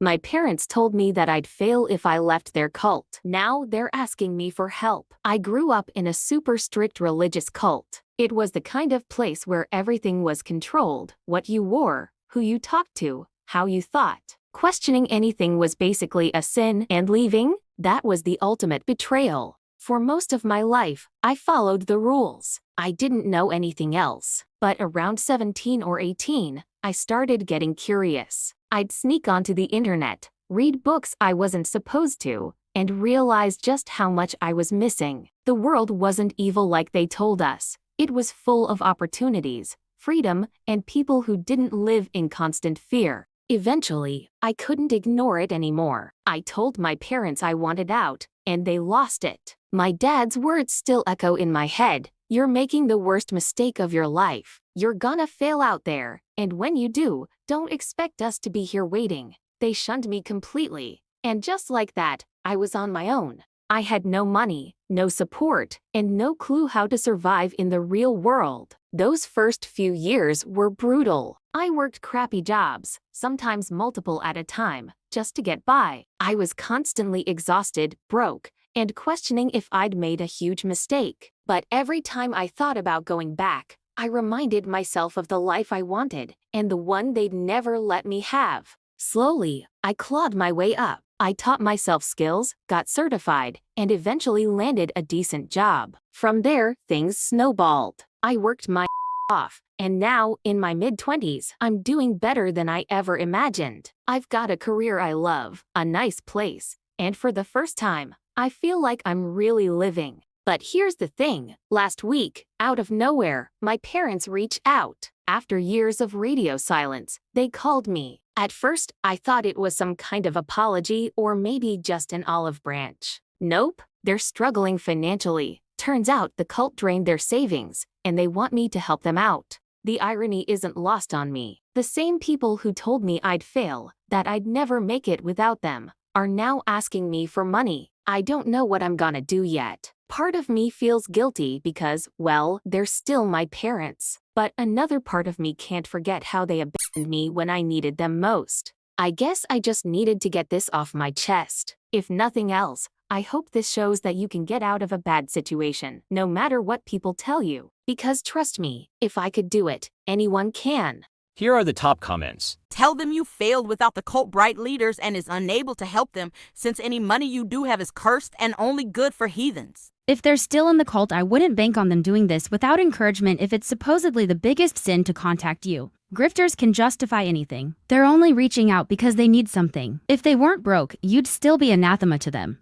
My parents told me that I'd fail if I left their cult. Now they're asking me for help. I grew up in a super strict religious cult. It was the kind of place where everything was controlled: what you wore, who you talked to, how you thought. Questioning anything was basically a sin, and leaving, that was the ultimate betrayal. For most of my life, I followed the rules. I didn't know anything else. But around 17 or 18, I started getting curious. I'd sneak onto the internet, read books I wasn't supposed to, and realize just how much I was missing. The world wasn't evil like they told us. It was full of opportunities, freedom, and people who didn't live in constant fear. Eventually, I couldn't ignore it anymore. I told my parents I wanted out, and they lost it. My dad's words still echo in my head: "You're making the worst mistake of your life. You're gonna fail out there, and when you do, don't expect us to be here waiting." They shunned me completely, and just like that, I was on my own. I had no money, no support, and no clue how to survive in the real world. Those first few years were brutal. I worked crappy jobs, sometimes multiple at a time, just to get by. I was constantly exhausted, broke, and questioning if I'd made a huge mistake. But every time I thought about going back, I reminded myself of the life I wanted, and the one they'd never let me have. Slowly, I clawed my way up. I taught myself skills, got certified, and eventually landed a decent job. From there, things snowballed. I worked my off, and now, in my mid-20s, I'm doing better than I ever imagined. I've got a career I love, a nice place, and for the first time, I feel like I'm really living. But here's the thing: last week, out of nowhere, my parents reached out. After years of radio silence, they called me. At first, I thought it was some kind of apology or maybe just an olive branch. Nope, they're struggling financially. Turns out the cult drained their savings, and they want me to help them out. The irony isn't lost on me. The same people who told me I'd fail, that I'd never make it without them, are now asking me for money. I don't know what I'm gonna do yet. Part of me feels guilty because, well, they're still my parents. But another part of me can't forget how they abandoned me when I needed them most. I guess I just needed to get this off my chest. If nothing else, I hope this shows that you can get out of a bad situation, no matter what people tell you. Because trust me, if I could do it, anyone can. Here are the top comments. Tell them you failed without the cult bright leaders and is unable to help them, since any money you do have is cursed and only good for heathens. If they're still in the cult, I wouldn't bank on them doing this without encouragement if it's supposedly the biggest sin to contact you. Grifters can justify anything. They're only reaching out because they need something. If they weren't broke, you'd still be anathema to them.